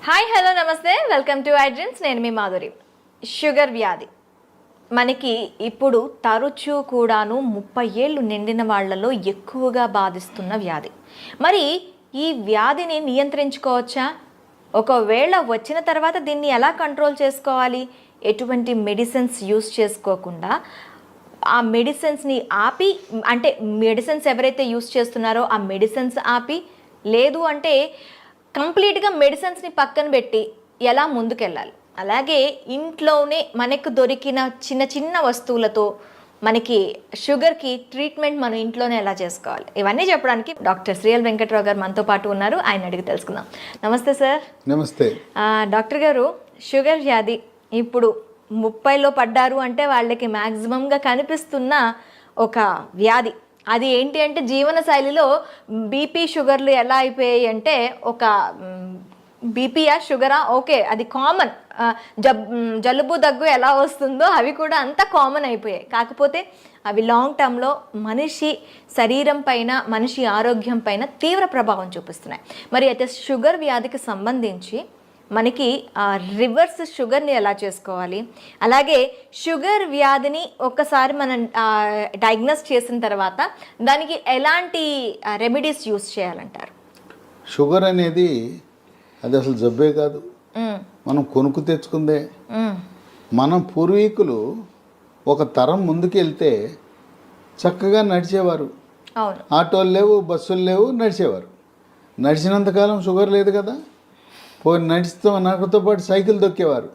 Hi hello నమస్తే welcome to I dreams. నేను మీ Madhuri. Sugar వ్యాధి మనకి ఇప్పుడు తరచూ కూడాను 30 ఏళ్ళు నిండిన వాళ్ళలో ఎక్కువగా బాధిస్తున్న వ్యాధి. మరి ఈ వ్యాధిని నియంత్రించుకోవచ్చా? ఒకవేళ వచ్చిన తర్వాత దీన్ని ఎలా కంట్రోల్ చేసుకోవాలి? ఎటువంటి మెడిసిన్స్ యూస్ చేసుకోకుండా ఆ మెడిసిన్స్ని ఆపి, అంటే మెడిసిన్స్ ఎవరైతే యూస్ చేస్తున్నారో ఆ మెడిసిన్స్ ఆపి, లేదు అంటే కంప్లీట్గా మెడిసిన్స్ని పక్కన పెట్టి ఎలా ముందుకెళ్ళాలి? అలాగే ఇంట్లోనే మనకు దొరికిన చిన్న చిన్న వస్తువులతో మనకి షుగర్కి ట్రీట్మెంట్ మనం ఇంట్లోనే ఎలా చేసుకోవాలి, ఇవన్నీ చెప్పడానికి డాక్టర్ శ్రీఎల్ వెంకట్రావు గారు మనతో పాటు ఉన్నారు. ఆయన అడిగి తెలుసుకుందాం. నమస్తే సార్. నమస్తే డాక్టర్ గారు. షుగర్ వ్యాధి ఇప్పుడు 30లో పడ్డారు అంటే వాళ్ళకి మ్యాక్సిమంగా కనిపిస్తున్న ఒక వ్యాధి. అది ఏంటి అంటే జీవన శైలిలో బీపీ షుగర్లు ఎలా అయిపోయాయి అంటే, ఒక బీపీయా షుగరా ఓకే అది కామన్, జలుబు దగ్గు ఎలా వస్తుందో అవి కూడా అంత కామన్ అయిపోయాయి. కాకపోతే అవి లాంగ్ టర్మ్లో మనిషి శరీరం పైన, మనిషి ఆరోగ్యం పైన తీవ్ర ప్రభావం చూపిస్తున్నాయి. మరి అయితే షుగర్ వ్యాధికి సంబంధించి మనకి రివర్స్ షుగర్ని ఎలా చేసుకోవాలి, అలాగే షుగర్ వ్యాధిని ఒక్కసారి మనం డయాగ్నోస్ చేసిన తర్వాత దానికి ఎలాంటి రెమెడీస్ యూస్ చేయాలంటారు? షుగర్ అనేది అది అసలు జబ్బే కాదు, మనం కొనుక్కు తెచ్చుకుందే. మన పూర్వీకులు ఒక తరం ముందుకు వెళ్తే చక్కగా నడిచేవారు. ఆటోలు లేవు, బస్సులు లేవు, నడిచేవారు. నడిచినంతకాలం షుగర్ లేదు కదా. పోయి నడిస్తూ నాకుతో పాటు సైకిల్ దొక్కేవారు.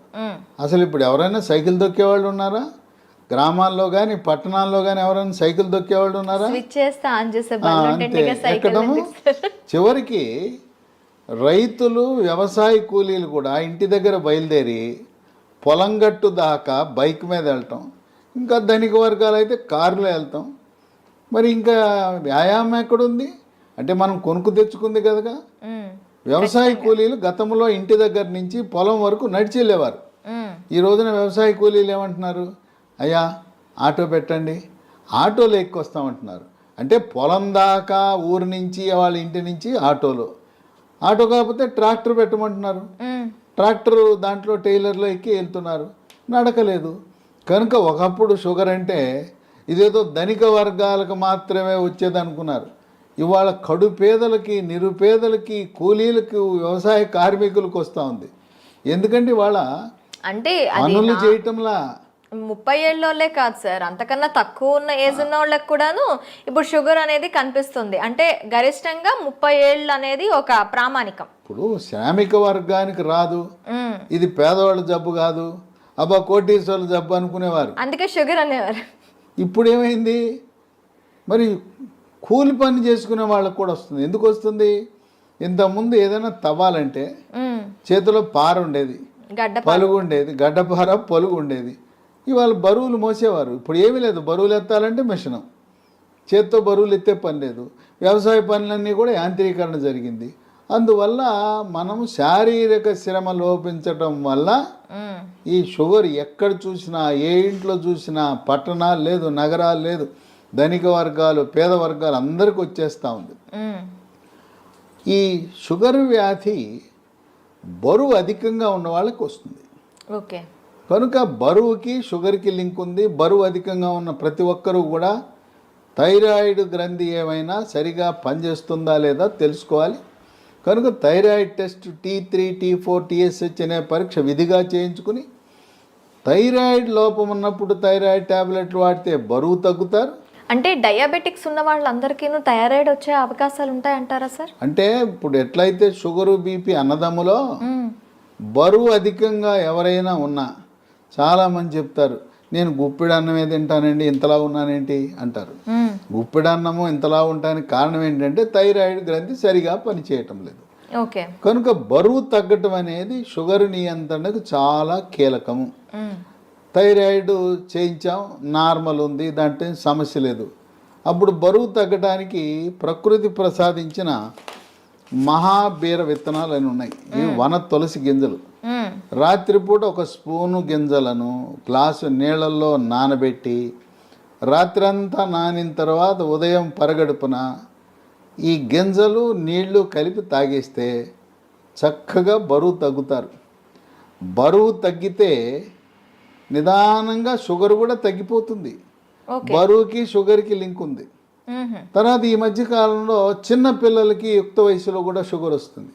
అసలు ఇప్పుడు ఎవరైనా సైకిల్ దొక్కేవాళ్ళు ఉన్నారా? గ్రామాల్లో కానీ పట్టణాల్లో కానీ ఎవరైనా సైకిల్ దొక్కేవాళ్ళు ఉన్నారా? అంతే. ఎక్కడము చివరికి రైతులు, వ్యవసాయ కూలీలు కూడా ఇంటి దగ్గర బయలుదేరి పొలం గట్టు దాకా బైక్ మీద వెళ్ళటం, ఇంకా ధనిక వర్గాలు అయితే కారులో వెళ్తాం. మరి ఇంకా వ్యాయామం ఎక్కడుంది అంటే మనం కొనుక్కు తెచ్చుకుంది కదగా. వ్యవసాయ కూలీలు గతంలో ఇంటి దగ్గర నుంచి పొలం వరకు నడిచి వెళ్ళేవారు. ఈ రోజున వ్యవసాయ కూలీలు ఏమంటున్నారు? అయ్యా ఆటో పెట్టండి, ఆటోలో ఎక్కొస్తామంటున్నారు. అంటే పొలం దాకా ఊరి నుంచి వాళ్ళ ఇంటి నుంచి ఆటోలో, ఆటో కాకపోతే ట్రాక్టర్ పెట్టమంటున్నారు. ట్రాక్టర్ దాంట్లో టైలర్లో ఎక్కి వెళ్తున్నారు, నడకలేదు. కనుక ఒకప్పుడు షుగర్ అంటే ఇదేదో ధనిక వర్గాలకు మాత్రమే వచ్చేది అనుకున్నారు. ఇవాళ కడు పేదలకి, నిరుపేదలకి, కూలీలకు, వ్యవసాయ కార్మికులకు వస్తూ ఉంది. ఎందుకంటే ఇవాళ అంటే పనులు చేయటంలా 30 ఏళ్ళోళ్ళే కాదు సార్, అంతకన్నా తక్కువ ఉన్న ఏజ్ ఉన్న వాళ్ళకి కూడాను ఇప్పుడు షుగర్ అనేది కనిపిస్తుంది. అంటే గరిష్టంగా 30 ఏళ్ళు అనేది ఒక ప్రామాణికం. ఇప్పుడు శ్రామిక వర్గానికి రాదు, ఇది పేదవాళ్ళ జబ్బు కాదు, అబ్బా కోటీశ్వర్ల జబ్బు అనుకునేవారు, అందుకే షుగర్ అనేవారు. ఇప్పుడు ఏమైంది? మరి కూలి పని చేసుకునే వాళ్ళకు కూడా వస్తుంది. ఎందుకు వస్తుంది? ఇంతకుముందు ఏదైనా తవ్వాలంటే చేతిలో పార ఉండేది, పలుగు ఉండేది, గడ్డపార పొలుగు ఉండేది. ఇవాళ బరువులు మోసేవారు. ఇప్పుడు ఏమీ లేదు, బరువులు ఎత్తాలంటే మిషను, చేత్తో బరువులు ఎత్తే పని లేదు. వ్యవసాయ పనులన్నీ కూడా యాంత్రీకరణ జరిగింది. అందువల్ల మనము శారీరక శ్రమ లోపించటం వల్ల ఈ షుగర్ ఎక్కడ చూసినా, ఏ ఇంట్లో చూసినా, పట్టణాలు లేదు, నగరాలు లేదు, ధనిక వర్గాలు, పేద వర్గాలు అందరికి వచ్చేస్తూ ఉంది. ఈ షుగర్ వ్యాధి బరువు అధికంగా ఉన్న వాళ్ళకి వస్తుంది. ఓకే. కనుక బరువుకి షుగర్కి లింక్ ఉంది. బరువు అధికంగా ఉన్న ప్రతి ఒక్కరూ కూడా థైరాయిడ్ గ్రంథి ఏమైనా సరిగా పనిచేస్తుందా లేదా తెలుసుకోవాలి. కనుక thyroid test T3, T4, TSH అనే పరీక్ష విధిగా చేయించుకుని, థైరాయిడ్ లోపం ఉన్నప్పుడు థైరాయిడ్ ట్యాబ్లెట్లు వాడితే బరువు తగ్గుతారు. అంటే డయాబెటిక్స్ ఉన్న వాళ్ళందరికీ థైరాయిడ్ వచ్చే అవకాశాలు ఉంటాయంటారా సార్? అంటే ఇప్పుడు ఎట్లయితే షుగరు, బీపీ అన్నదమ్ములో బరువు అధికంగా ఎవరైనా ఉన్నా చాలామంది చెప్తారు, నేను గుప్పిడి అన్నమే తింటానండి, ఇంతలా ఉన్నానేంటి అంటారు. గుప్పిడి అన్నము ఇంతలా ఉండడానికి కారణం ఏంటంటే థైరాయిడ్ గ్రంథి సరిగా పనిచేయటం లేదు. ఓకే. కనుక బరువు తగ్గటం అనేది షుగర్ నియంత్రణకు చాలా కీలకము. థైరాయిడ్ చేయించాం, నార్మల్ ఉంది, దాంట్లో సమస్య లేదు. అప్పుడు బరువు తగ్గడానికి ప్రకృతి ప్రసాదించిన మహాబీర విత్తనాలు అని ఉన్నాయి. ఇవి వన తులసి గింజలు. రాత్రిపూట ఒక స్పూను గింజలను గ్లాసు నీళ్ళల్లో నానబెట్టి రాత్రంతా నానిన తర్వాత ఉదయం పరగడుపున ఈ గింజలు నీళ్లు కలిపి తాగేస్తే చక్కగా బరువు తగ్గుతారు. బరువు తగ్గితే నిదానంగా షుగర్ కూడా తగ్గిపోతుంది. ఓకే. బరువుకి షుగర్కి లింక్ ఉంది. తర్వాత ఈ మధ్య కాలంలో చిన్న పిల్లలకి యుక్త వయసులో కూడా షుగర్ వస్తుంది.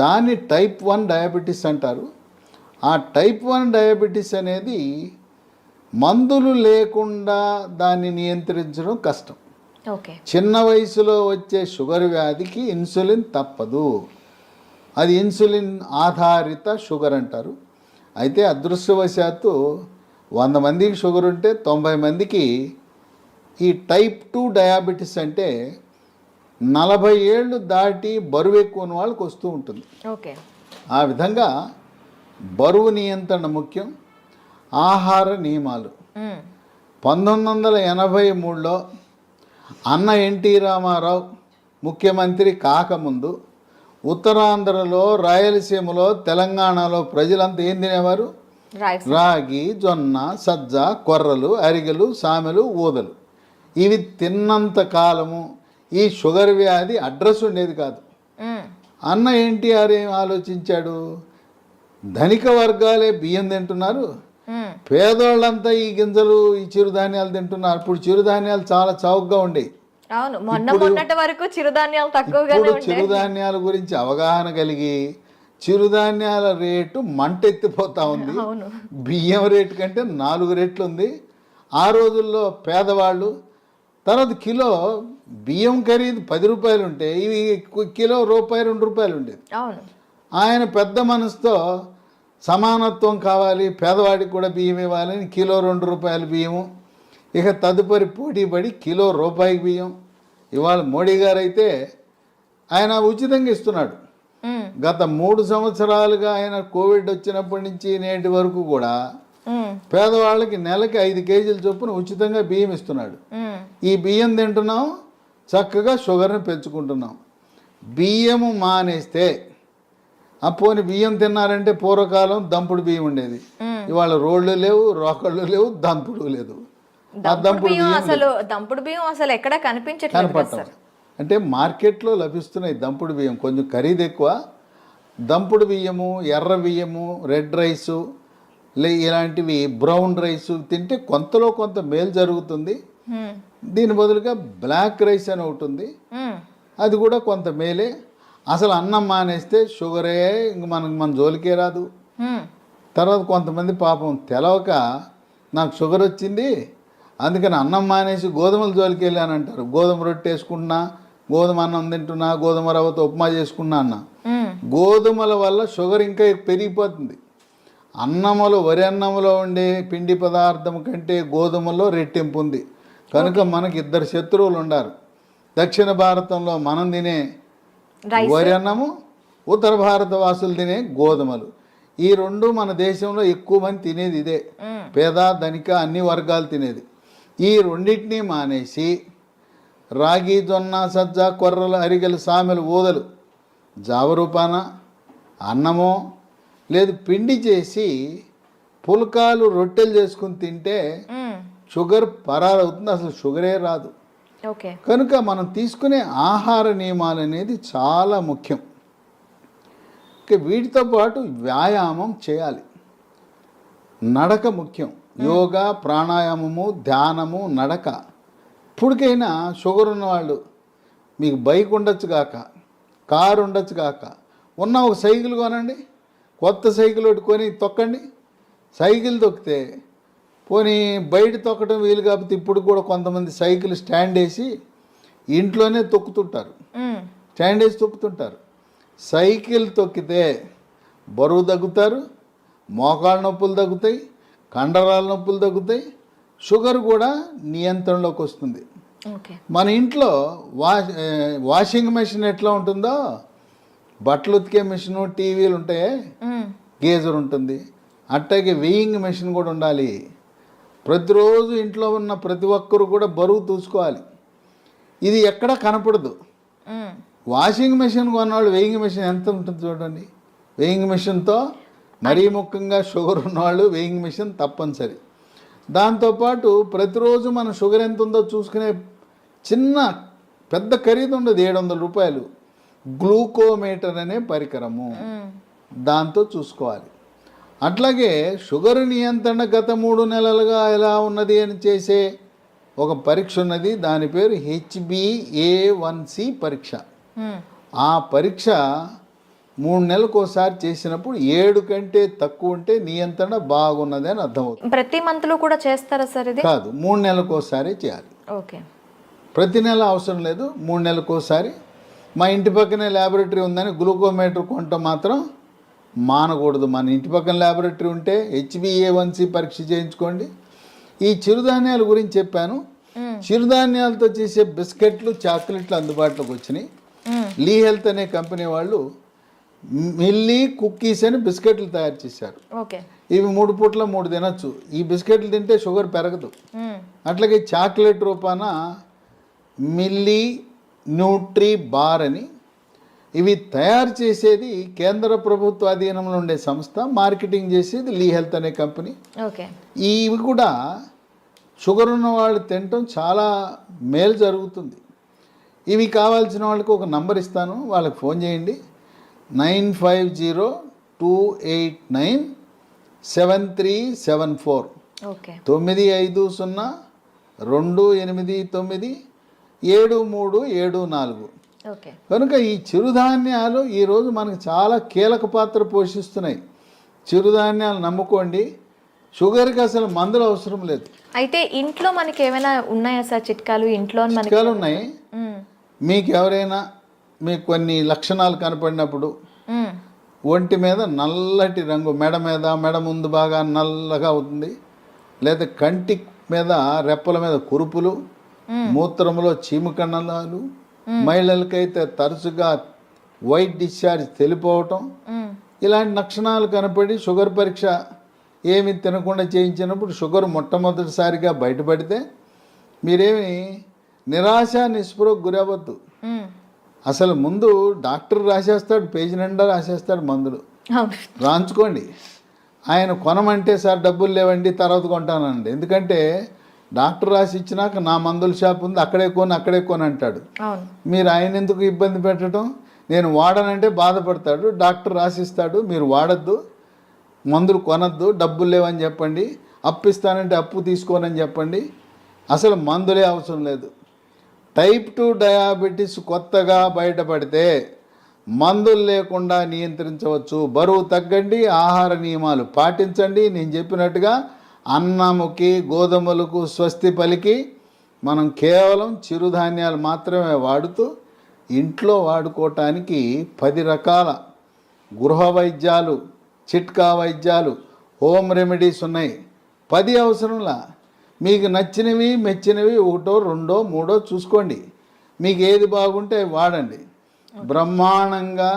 దాన్ని టైప్ 1 డయాబెటీస్ అంటారు. ఆ టైప్ 1 డయాబెటీస్ అనేది మందులు లేకుండా దాన్ని నియంత్రించడం కష్టం. ఓకే. చిన్న వయసులో వచ్చే షుగర్ వ్యాధికి ఇన్సులిన్ తప్పదు. అది ఇన్సులిన్ ఆధారిత షుగర్ అంటారు. అయితే అదృష్టవశాత్తు 100 మందికి షుగర్ ఉంటే 90 మందికి ఈ టైప్ 2 డయాబెటీస్ అంటే 40 ఏళ్ళు దాటి బరువు ఎక్కువ ఉన్న వాళ్ళకి వస్తూ ఉంటుంది. ఓకే. ఆ విధంగా బరువు నియంత్రణ ముఖ్యం. ఆహార నియమాలు 1983లో అన్న ఎన్టీ రామారావు ముఖ్యమంత్రి కాకముందు ఉత్తరాంధ్రలో, రాయలసీమలో, తెలంగాణలో ప్రజలంతా ఏం తినేవారు? రాగి, జొన్న, సజ్జ, కొర్రలు, అరిగెలు, సామెలు, ఊదలు. ఇవి తిన్నంత కాలము ఈ షుగర్ వ్యాధి అడ్రస్ ఉండేది కాదు. అన్న ఎన్టీఆర్ ఏం ఆలోచించాడు? ధనిక వర్గాలే బియ్యం తింటున్నారు, పేదోళ్ళంతా ఈ గింజలు, ఈ చిరుధాన్యాలు తింటున్నారు. ఇప్పుడు చిరుధాన్యాలు చాలా చౌకగా ఉండేవి. అవును, మొన్నటి వరకు చిరుధాన్యాలు తక్కువగానే ఇప్పుడు చిరుధాన్యాల గురించి అవగాహన కలిగి చిరుధాన్యాల రేటు మంటెత్తిపోతా ఉంది. బియ్యం రేటు కంటే 4 రెట్లు ఉంది. ఆ రోజుల్లో పేదవాళ్ళు తర్వాత కిలో బియ్యం ఖరీదు 10 రూపాయలు ఉంటే ఇవి కిలో రూపాయి 2 రూపాయలు ఉండేది. ఆయన పెద్ద మనసుతో సమానత్వం కావాలి, పేదవాడికి కూడా బియ్యం ఇవ్వాలని కిలో 2 రూపాయల బియ్యము. ఇక తదుపరి పోటీపడి కిలో రూపాయి బియ్యం. ఇవాళ మోడీ గారు అయితే ఆయన ఉచితంగా ఇస్తున్నాడు. గత 3 సంవత్సరాలుగా ఆయన కోవిడ్ వచ్చినప్పటి నుంచి నేటి వరకు కూడా పేదవాళ్ళకి నెలకి 5 కేజీల చొప్పున ఉచితంగా బియ్యం ఇస్తున్నాడు. ఈ బియ్యం తింటున్నాం, చక్కగా షుగర్ని పెంచుకుంటున్నాం. బియ్యము మానేస్తే పోని బియ్యం తిన్నారంటే పూర్వకాలం దంపుడు బియ్యం ఉండేది. ఇవాళ రోళ్ళు లేవు, రోకళ్ళు లేవు, దంపుడు లేదు. దంపుడు బియ్యం అసలు ఎక్కడ కనిపించట్లేదు. అంటే మార్కెట్లో లభిస్తున్నాయి దంపుడు బియ్యం, కొంచెం ఖరీదు ఎక్కువ. దంపుడు బియ్యము, ఎర్ర బియ్యము, రెడ్ రైసు, ఇలాంటివి బ్రౌన్ రైసు తింటే కొంతలో కొంత మేలు జరుగుతుంది. దీని బదులుగా బ్లాక్ రైస్ అని ఒకటి ఉంది, అది కూడా కొంత మేలే. అసలు అన్నం మానేస్తే షుగరే ఇంక మన జోలికే రాదు. తర్వాత కొంతమంది పాపం తెలవక నాకు షుగర్ వచ్చింది అందుకని అన్నం మానేసి గోధుమల జోలికి వెళ్ళాను అంటారు. గోధుమ రొట్టె వేసుకుంటున్నా, గోధుమ అన్నం తింటున్నా, గోధుమ రవ్వతో ఉప్మా చేసుకున్నా అన్న. గోధుమల వల్ల షుగర్ ఇంకా పెరిగిపోతుంది. అన్నములో, వరి అన్నములో ఉండే పిండి పదార్థం కంటే గోధుమలో రెట్టింపు ఉంది. కనుక మనకి 2 శత్రువులు ఉండారు. దక్షిణ భారతంలో మనం తినే వరి అన్నము, ఉత్తర భారత వాసులు తినే గోధుమలు. ఈ 2 మన దేశంలో ఎక్కువ మంది తినేది ఇదే. పేద, ధనిక అన్ని వర్గాలు తినేది. ఈ రెండింటినీ మానేసి రాగి, జొన్న, సజ్జ, కొర్రలు, అరిగెలు, సామెలు, ఊదలు జావరూపాన అన్నమో లేదు పిండి చేసి పుల్కాలు, రొట్టెలు చేసుకుని తింటే షుగర్ పరారవుతుంది, అసలు షుగరే రాదు. కనుక మనం తీసుకునే ఆహార నియమాలు అనేది చాలా ముఖ్యం. వీటితో పాటు వ్యాయామం చేయాలి. నడక ముఖ్యం. యోగా, ప్రాణాయామము, ధ్యానము, నడక. ఇప్పటికైనా షుగర్ ఉన్నవాళ్ళు మీకు బైక్ ఉండొచ్చు కాక, కారు ఉండొచ్చు కాక, ఉన్న ఒక సైకిల్ కొనండి, కొత్త సైకిల్ కొని తొక్కండి. సైకిల్ తొక్కితే పోనీ బయట తొక్కడం వీలు కాకపోతే ఇప్పుడు కూడా కొంతమంది సైకిల్ స్టాండ్ వేసి ఇంట్లోనే తొక్కుతుంటారు, స్టాండ్ వేసి తొక్కుతుంటారు. సైకిల్ తొక్కితే బరువు తగ్గుతారు, మోకాళ్ళ నొప్పులు తగ్గుతాయి, కండరాల నొప్పులు తగ్గుతాయి, షుగర్ కూడా నియంత్రణలోకి వస్తుంది. మన ఇంట్లో వాషింగ్ మెషిన్ ఎట్లా ఉంటుందో, బట్టలు ఉతికే మిషన్, టీవీలు ఉంటాయి, గేజర్ ఉంటుంది, అట్టాగే వెయింగ్ మెషిన్ కూడా ఉండాలి. ప్రతిరోజు ఇంట్లో ఉన్న ప్రతి ఒక్కరు కూడా బరువు చూసుకోవాలి. ఇది ఎక్కడా కనపడదు. వాషింగ్ మెషిన్ కొన్నవాళ్ళు వెయింగ్ మెషిన్ ఎంత ఉంటుంది చూడండి. వెయింగ్ మెషిన్తో మరీ ముఖ్యంగా షుగర్ ఉన్నవాళ్ళు వెయింగ్ మెషిన్ తప్పనిసరి. దాంతోపాటు ప్రతిరోజు మన షుగర్ ఎంత ఉందో చూసుకునే చిన్న పెద్ద ఖరీదు ఉండదు, 700 రూపాయలు. గ్లూకోమీటర్ అనే పరికరము, దాంతో చూసుకోవాలి. అట్లాగే షుగర్ నియంత్రణ గత 3 నెలలుగా ఎలా ఉన్నది అని చేసే ఒక పరీక్ష ఉన్నది. దాని పేరు HbA1c పరీక్ష. ఆ పరీక్ష 3 నెలలకు ఒకసారి చేసినప్పుడు 7 కంటే తక్కువ ఉంటే నియంత్రణ బాగున్నది అని అర్థమవుతుంది. ప్రతి మంత్లో కూడా చేస్తారా సార్ ఇది? కాదు, 3 నెలలకు ఒకసారి చేయాలి. ఓకే. ప్రతి నెల అవసరం లేదు, 3 నెలలకు ఒకసారి. మా ఇంటి పక్కనే ల్యాబొరేటరీ ఉందని గ్లూకోమీటర్ కొంట మాత్రం మానకూడదు. మన ఇంటి పక్కన ల్యాబొరేటరీ ఉంటే HbA1c పరీక్ష చేయించుకోండి. ఈ చిరుధాన్యాల గురించి చెప్పాను. చిరుధాన్యాలతో చేసే బిస్కెట్లు, చాక్లెట్లు అందుబాటులోకి వచ్చినాయి. లీ హెల్త్ అనే కంపెనీ వాళ్ళు మిల్లీ కుక్కీస్ అని బిస్కెట్లు తయారు చేశారు. ఓకే. ఇవి 3 పూట్ల 3 తినచ్చు. ఈ బిస్కెట్లు తింటే షుగర్ పెరగదు. అట్లాగే చాక్లెట్ రూపాన మిల్లీ న్యూట్రీ బార్ అని, ఇవి తయారు చేసేది కేంద్ర ప్రభుత్వ అధీనంలో ఉండే సంస్థ, మార్కెటింగ్ చేసేది లీ హెల్త్ అనే కంపెనీ. ఓకే. ఇవి కూడా షుగర్ ఉన్న వాళ్ళు తినటం చాలా మేలు జరుగుతుంది. ఇవి కావాల్సిన వాళ్ళకి ఒక నంబర్ ఇస్తాను, వాళ్ళకి ఫోన్ చేయండి. 9502897374. ఓకే. 9502897374. ఓకే. కనుక ఈ చిరుధాన్యాలు ఈరోజు మనకు చాలా కీలక పాత్ర పోషిస్తున్నాయి. చిరుధాన్యాలు నమ్ముకోండి. షుగర్కి అసలు మందులు అవసరం లేదు. అయితే ఇంట్లో మనకి ఏమైనా ఉన్నాయా సార్ చిట్కాలు? ఇంట్లో చిట్కాలు ఉన్నాయి. మీకు ఎవరైనా మీకు కొన్ని లక్షణాలు కనపడినప్పుడు ఒంటి మీద నల్లటి రంగు, మెడ ముందు బాగా నల్లగా అవుతుంది, లేదా కంటి మీద రెప్పల మీద కురుపులు, మూత్రంలో చీమకణాలు, మహిళలకైతే తరచుగా వైట్ డిశ్చార్జ్ తెలిపోవటం, ఇలాంటి లక్షణాలు కనపడి షుగర్ పరీక్ష ఏమి తినకుండా చేయించినప్పుడు షుగర్ మొట్టమొదటిసారిగా బయటపడితే మీరేమి నిరాశ నిస్పృహకు గురవద్దు. అసలు ముందు డాక్టర్ రాసేస్తాడు, పేజీ నిండా రాసేస్తాడు మందులు, రాంచుకోండి. ఆయన కొనమంటే సార్ డబ్బులు లేవండి తర్వాత కొంటానండి. ఎందుకంటే డాక్టర్ రాసి ఇచ్చినాక నా మందుల షాప్ ఉంది అక్కడే కొని అంటాడు. మీరు ఆయన ఎందుకు ఇబ్బంది పెట్టడం? నేను వాడనంటే బాధపడతాడు. డాక్టర్ రాసిస్తాడు, మీరు వాడద్దు, మందులు కొనద్దు, డబ్బులు లేవని చెప్పండి, అప్పు ఇస్తానంటే అప్పు తీసుకోనని చెప్పండి. అసలు మందులే అవసరం లేదు. టైప్ 2 డయాబెటీస్ కొత్తగా బయటపడితే మందులు లేకుండా నియంత్రించవచ్చు. బరువు తగ్గండి, ఆహార నియమాలు పాటించండి. నేను చెప్పినట్టుగా అన్నముకి గోధుమలకు స్వస్తి పలికి మనం కేవలం చిరుధాన్యాలు మాత్రమే వాడుతూ ఇంట్లో వాడుకోవటానికి 10 రకాల గృహ వైద్యాలు, చిట్కా వైద్యాలు, హోమ్ రెమెడీస్ ఉన్నాయి. 10 అవసరంలా. మీకు నచ్చినవి మెచ్చినవి 1, 2, 3 చూసుకోండి. మీకు ఏది బాగుంటే వాడండి. బ్రహ్మాండంగా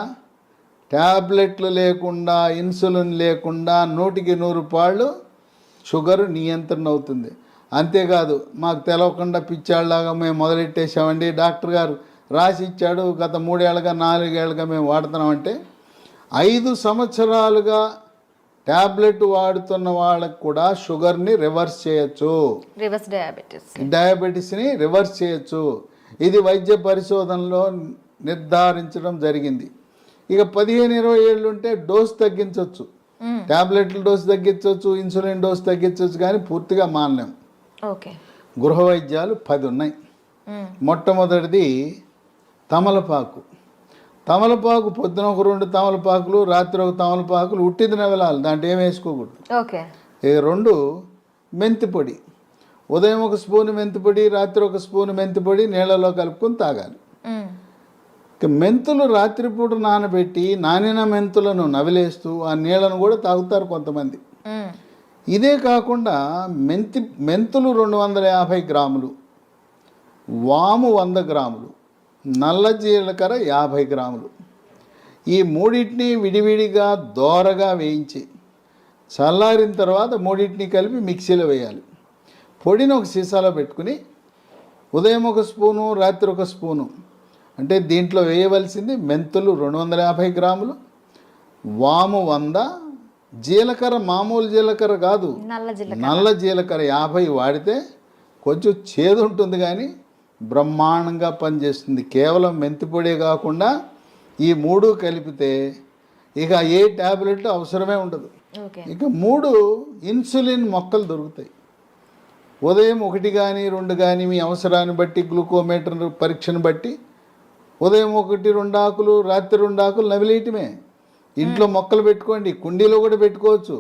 ట్యాబ్లెట్లు లేకుండా, ఇన్సులిన్ లేకుండా 100కి 100 పాళ్ళు షుగర్ నియంత్రణ అవుతుంది. అంతేకాదు మాకు తెలవకుండా పిచ్చాళ్ళలాగా మేము మొదలెట్టేసామండి, డాక్టర్ గారు రాసి ఇచ్చాడు, గత 3 ఏళ్ళగా 4 ఏళ్ళగా మేము వాడుతున్నామంటే 5 సంవత్సరాలుగా ట్యాబ్లెట్ వాడుతున్న వాళ్ళకు కూడా షుగర్ని రివర్స్ చేయొచ్చు, డయాబెటీస్ని రివర్స్ చేయొచ్చు. ఇది వైద్య పరిశోధనలో నిర్ధారించడం జరిగింది. ఇక 15-20 ఏళ్ళు ఉంటే డోస్ తగ్గించవచ్చు, ట్యాబ్లెట్ల డోస్ తగ్గించవచ్చు, ఇన్సులిన్ డోస్ తగ్గించవచ్చు, కానీ పూర్తిగా మానలేం. గృహ వైద్యాలు 10 ఉన్నాయి. మొట్టమొదటిది తమలపాకు. తమలపాకు పొద్దున ఒక 2 తమలపాకులు, రాత్రి ఒక తమలపాకులు ఉట్టిది నవలాలి, దాంట్లో ఏం వేసుకోకూడదు. ఇక 2 మెంతిపొడి. ఉదయం 1 స్పూన్ మెంతిపొడి, రాత్రి 1 స్పూన్ మెంతిపొడి నీళ్ళలో కలుపుకొని తాగాలి. ఇక మెంతులు రాత్రిపూట నానబెట్టి నానిన మెంతులను నవిలేస్తూ ఆ నీళ్ళను కూడా తాగుతారు కొంతమంది. ఇదే కాకుండా మెంతులు 250 గ్రాములు, వాము 100 గ్రాములు, నల్ల జీలకర్ర 50 గ్రాములు. ఈ 3టిని విడివిడిగా దోరగా వేయించి చల్లారిన తర్వాత 3టిని కలిపి మిక్సీలో వేయాలి. పొడిని ఒక సీసాలో పెట్టుకుని ఉదయం 1 స్పూను, రాత్రి 1 స్పూను, అంటే దీంట్లో వేయవలసింది మెంతులు 250 గ్రాములు, వాము 100, జీలకర్ర మామూలు జీలకర్ర కాదు, నల్ల జీలకర్ర 50 వాడితే కొంచెం చేదు ఉంటుంది కానీ బ్రహ్మాండంగా పనిచేస్తుంది. కేవలం మెంతి పొడే కాకుండా ఈ 3 కలిపితే ఇక ఏ ట్యాబ్లెట్ అవసరమే ఉండదు. ఓకే. ఇక 3 ఇన్సులిన్ మొక్కలు దొరుకుతాయి. ఉదయం 1 కానీ 2 కానీ మీ అవసరాన్ని బట్టి గ్లూకోమీటర్ పరీక్షను బట్టి ఉదయం 1 2 ఆకులు రాత్రి 2 ఆకులు నవిలేయటమే. ఇంట్లో మొక్కలు పెట్టుకోండి, కుండీలో కూడా పెట్టుకోవచ్చు.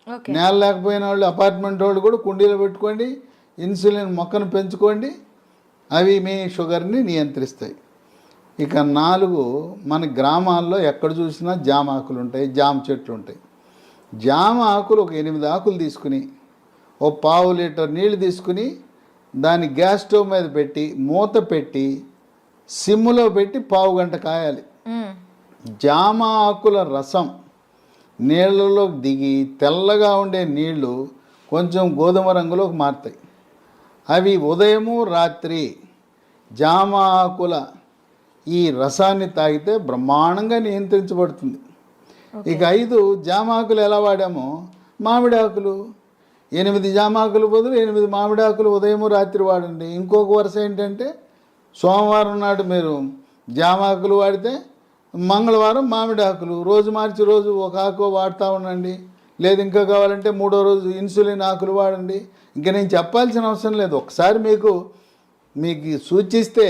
ఓకే. నేల లేకపోయిన వాళ్ళు అపార్ట్మెంట్ వాళ్ళు కూడా కుండీలో పెట్టుకోండి, ఇన్సులిన్ మొక్కను పెంచుకోండి, అవి మీ షుగర్ని నియంత్రిస్తాయి. ఇక 4 మన గ్రామాల్లో ఎక్కడ చూసినా జామ ఆకులు ఉంటాయి, జామ చెట్లు ఉంటాయి. జామ ఆకులు ఒక 8 ఆకులు తీసుకుని ఓ 1/2 లీటర్ నీళ్ళు తీసుకుని దాన్ని గ్యాస్ స్టవ్ మీద పెట్టి మూత పెట్టి సిమ్లో పెట్టి 1/2 గంట కాయాలి. జామ ఆకుల రసం నీళ్ళలోకి దిగి తెల్లగా ఉండే నీళ్లు కొంచెం గోధుమ రంగులోకి మారుతాయి. అవి ఉదయము రాత్రి జామ ఆకుల ఈ రసాన్ని తాగితే బ్రహ్మాండంగా నియంత్రించబడుతుంది. ఇక 5 జామ ఆకులు ఎలా వాడామో మామిడి ఆకులు 8 జామ ఆకులు బదులు 8 మామిడి ఆకులు ఉదయము రాత్రి వాడండి. ఇంకొక వరుస ఏంటంటే సోమవారం నాడు మీరు జామ ఆకులు వాడితే మంగళవారం మామిడి ఆకులు రోజు మార్చి రోజు ఒక ఆకు వాడుతూ ఉండండి. లేదు ఇంకా కావాలంటే 3వ రోజు ఇన్సులిన్ ఆకులు వాడండి. ఇంకా నేను చెప్పాల్సిన అవసరం లేదు. ఒకసారి మీకు సూచిస్తే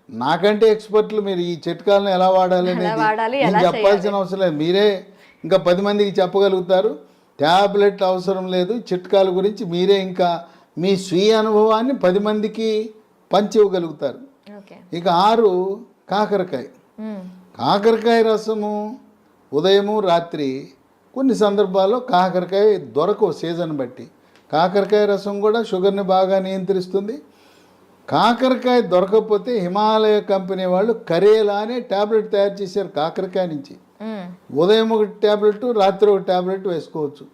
నాకంటే ఎక్స్పర్ట్లు మీరు ఈ చిట్కాలను ఎలా వాడాలి అనేది నేను చెప్పాల్సిన అవసరం లేదు. మీరే ఇంకా 10 మందికి చెప్పగలుగుతారు. ట్యాబ్లెట్ అవసరం లేదు. చిట్కాల గురించి మీరే ఇంకా మీ స్వీయ అనుభవాన్ని 10 మందికి పంచివ్వగలుగుతారు. ఇక 6 కాకరకాయ. కాకరకాయ రసము ఉదయము రాత్రి కొన్ని సందర్భాల్లో కాకరకాయ దొరకవు సీజన్ బట్టి. కాకరకాయ రసం కూడా షుగర్ని బాగా నియంత్రిస్తుంది. కాకరకాయ దొరకకపోతే హిమాలయ కంపెనీ వాళ్ళు కరేలా అనే ట్యాబ్లెట్ తయారు చేశారు కాకరకాయ నుంచి. ఉదయం 1 ట్యాబ్లెట్ రాత్రి 1 ట్యాబ్లెట్ వేసుకోవచ్చు.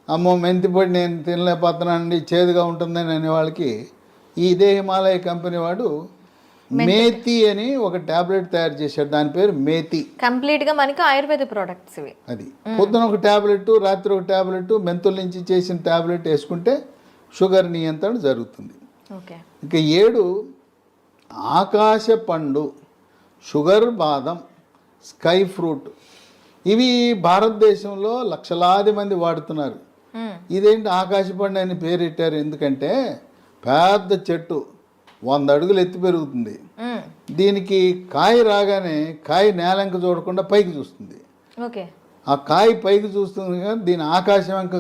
అమ్మో మెంతిపొడి నేను తినలేకపోతున్నానండి చేదుగా ఉంటుందని అనే వాళ్ళకి ఇదే హిమాలయ కంపెనీ వాడు మేతి అని ఒక ట్యాబ్లెట్ తయారు చేశాడు. దాని పేరు మేతి. కంప్లీట్గా మనకి ఆయుర్వేద ప్రోడక్ట్స్ ఇవి. అది పొద్దున 1 ట్యాబ్లెట్ రాత్రి 1 ట్యాబ్లెట్ మెంతుల నుంచి చేసిన ట్యాబ్లెట్ వేసుకుంటే షుగర్ నియంత్రణ జరుగుతుంది. ఇక 7 ఆకాశ పండు, షుగర్ బాదం, స్కై ఫ్రూట్. ఇవి భారతదేశంలో లక్షలాది మంది వాడుతున్నారు. ఇదేంటి ఆకాశ పండు అని పేరెట్టారు ఎందుకంటే పెద్ద చెట్టు 100 అడుగులు ఎత్తి పెరుగుతుంది. దీనికి కాయ రాగానే కాయ నేలంక చూడకుండా పైకి చూస్తుంది. ఆ కాయ పైకి చూస్తుంది కనుక దీని ఆకాశం వెంక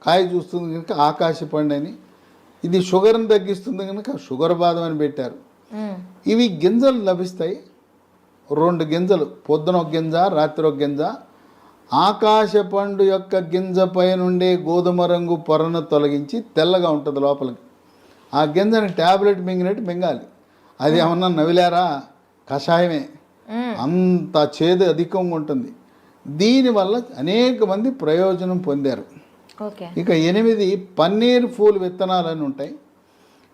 కాయ చూస్తుంది కనుక ఆకాశ పండు అని. ఇది షుగర్ని తగ్గిస్తుంది కనుక షుగర్ బాదం అని పెట్టారు. ఇవి గింజలు లభిస్తాయి. 2 గింజలు, పొద్దున 1 గింజ రాత్రి 1 గింజ. ఆకాశ పండు యొక్క గింజ పై నుండే గోధుమ రంగు పొరను తొలగించి తెల్లగా ఉంటుంది లోపలికి. ఆ గింజని ట్యాబ్లెట్ మింగినట్టు మింగాలి. అది ఏమన్నా నవిలారా కషాయమే, అంత చేదు అధికంగా ఉంటుంది. దీనివల్ల అనేక మంది ప్రయోజనం పొందారు. ఇక 8 పన్నీర్ పూలు విత్తనాలు అని ఉంటాయి.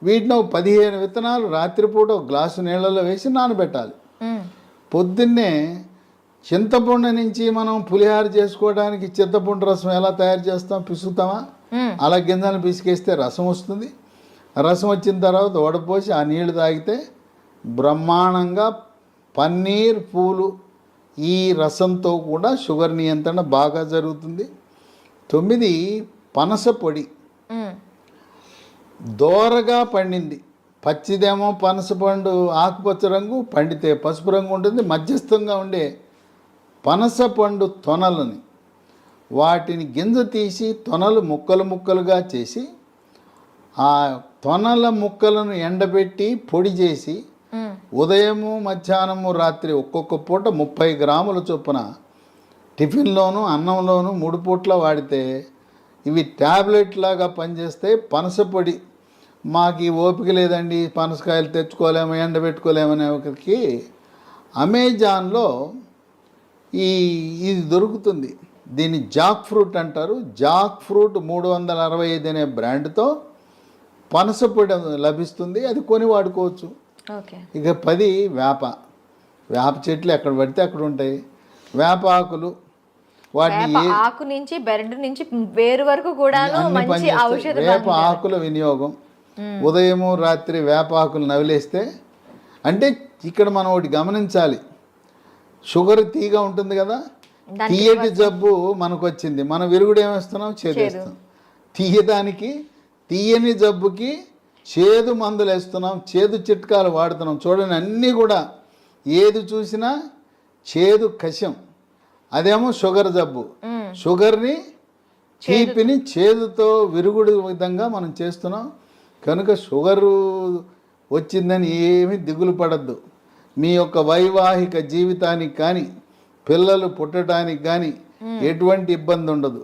వీటిని 15 విత్తనాలు రాత్రిపూట 1 గ్లాసు నీళ్ళలో వేసి నానబెట్టాలి. పొద్దున్నే చింతపండు నుంచి మనం పులిహార చేసుకోవడానికి చింతపండు రసం ఎలా తయారు చేస్తాం, పిసుకుతామా? అలా గింజలను పిసికేస్తే రసం వస్తుంది. రసం వచ్చిన తర్వాత వడపోసి ఆ నీళ్లు తాగితే బ్రహ్మాండంగా పన్నీర్ పూలు ఈ రసంతో కూడా షుగర్ నియంత్రణ బాగా జరుగుతుంది. 9 పనస పొడి. దోరగా పండింది, పచ్చిదేమో పనస పండు ఆకుపచ్చ రంగు, పండితే పసుపు రంగు ఉంటుంది. మధ్యస్థంగా ఉండే పనస పండు తొనలని వాటిని గింజ తీసి తొనలు ముక్కలు ముక్కలుగా చేసి ఆ తొనల ముక్కలను ఎండబెట్టి పొడి చేసి ఉదయము మధ్యాహ్నము రాత్రి ఒక్కొక్క పూట 30 గ్రాముల చొప్పున టిఫిన్లోను అన్నంలోను 3 పూట్ల వాడితే ఇవి ట్యాబ్లెట్ లాగా పనిచేస్తే. పనస పొడి మాకు ఈ ఓపిక లేదండి, పనసకాయలు తెచ్చుకోలేము ఎండబెట్టుకోలేమనే ఒకరికి అమెజాన్లో ఇది దొరుకుతుంది. దీన్ని జాక్ ఫ్రూట్ అంటారు. జాక్ ఫ్రూట్ 365 అనే బ్రాండ్తో పనస పొడి లభిస్తుంది. అది కొని వాడుకోవచ్చు. ఇక 10 వేప చెట్లు ఎక్కడ పడితే అక్కడ ఉంటాయి. వేప ఆకులు వాటిని ఆకు నుంచి బెరడు నుంచి వేరు వరకు కూడా మంచి ఔషధ. వేప ఆకుల వినియోగం ఉదయము రాత్రి వేప ఆకులు నవిలేస్తే, అంటే ఇక్కడ మనం ఒకటి గమనించాలి. షుగర్ తీగా ఉంటుంది కదా, తీయటి జబ్బు మనకు వచ్చింది, మన విరుగుడు ఏమేస్తున్నాం, చేదేస్తాం. తీయదానికి, తీయని జబ్బుకి చేదు మందులు వేస్తున్నాం, చేదు చిట్కాలు వాడుతున్నాం. చూడండి, అన్నీ కూడా ఏది చూసినా చేదు కషం. అదేమో షుగర్ జబ్బు, షుగర్ని తీపిని చేదుతో విరుగుడు విధంగా మనం చేస్తున్నాం. కనుక షుగరు వచ్చిందని ఏమీ దిగులు పడద్దు. మీ యొక్క వైవాహిక జీవితానికి కానీ పిల్లలు పుట్టడానికి కానీ ఎటువంటి ఇబ్బంది ఉండదు.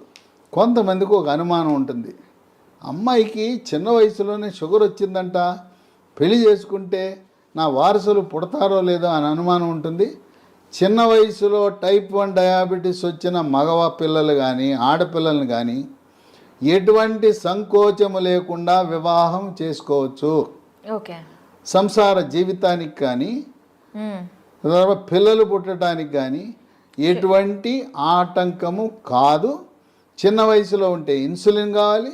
కొంతమందికి ఒక అనుమానం ఉంటుంది, అమ్మాయికి చిన్న వయసులోనే షుగర్ వచ్చిందంట, పెళ్లి చేసుకుంటే నా వారసులు పుడతారో లేదో అని అనుమానం ఉంటుంది. చిన్న వయసులో టైప్ 1 డయాబెటీస్ వచ్చిన మగవ పిల్లలు కానీ ఆడపిల్లలను కానీ ఎటువంటి సంకోచము లేకుండా వివాహం చేసుకోవచ్చు. ఓకే, సంసార జీవితానికి కానీ పిల్లలు పుట్టడానికి కానీ ఎటువంటి ఆటంకము కాదు. చిన్న వయసులో ఉంటే ఇన్సులిన్ కావాలి,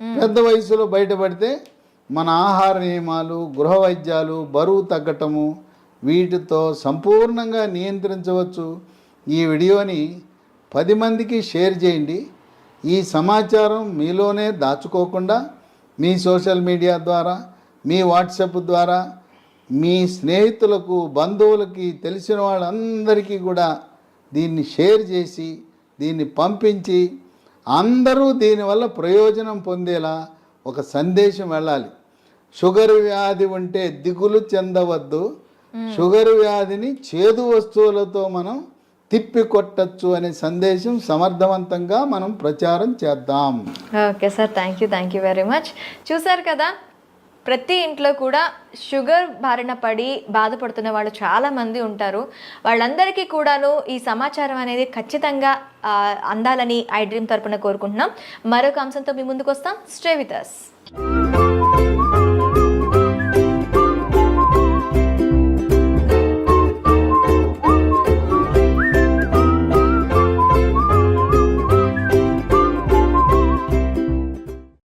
పెద్ద వయసులో బయటపడితే మన ఆహార నియమాలు, గృహ వైద్యాలు, బరువు తగ్గటము, వీటితో సంపూర్ణంగా నియంత్రించవచ్చు. ఈ వీడియోని 10 మందికి షేర్ చేయండి. ఈ సమాచారం మీలోనే దాచుకోకుండా మీ సోషల్ మీడియా ద్వారా, మీ వాట్సాప్ ద్వారా, మీ స్నేహితులకు, బంధువులకి, తెలిసిన వాళ్ళందరికీ కూడా దీన్ని షేర్ చేసి దీన్ని పంపించి అందరూ దీనివల్ల ప్రయోజనం పొందేలా ఒక సందేశం వెళ్ళాలి. షుగర్ వ్యాధి ఉంటే దిగులు చెందవద్దు, షుగర్ వ్యాధిని చేదు వస్తువులతో మనం తిప్పి కొట్టచ్చు అనే సందేశం సమర్థవంతంగా మనం ప్రచారం చేద్దాం. Okay sir, thank you very much. చూసారు కదా, ప్రతి ఇంట్లో కూడా షుగర్ బారిన పడి బాధపడుతున్న వాళ్ళు చాలామంది ఉంటారు. వాళ్ళందరికీ కూడాను ఈ సమాచారం అనేది ఖచ్చితంగా అందాలని ఐ డ్రీమ్ తరపున కోరుకుంటున్నాం. మరొక అంశంతో మీ ముందుకు వస్తాం. Stay with us.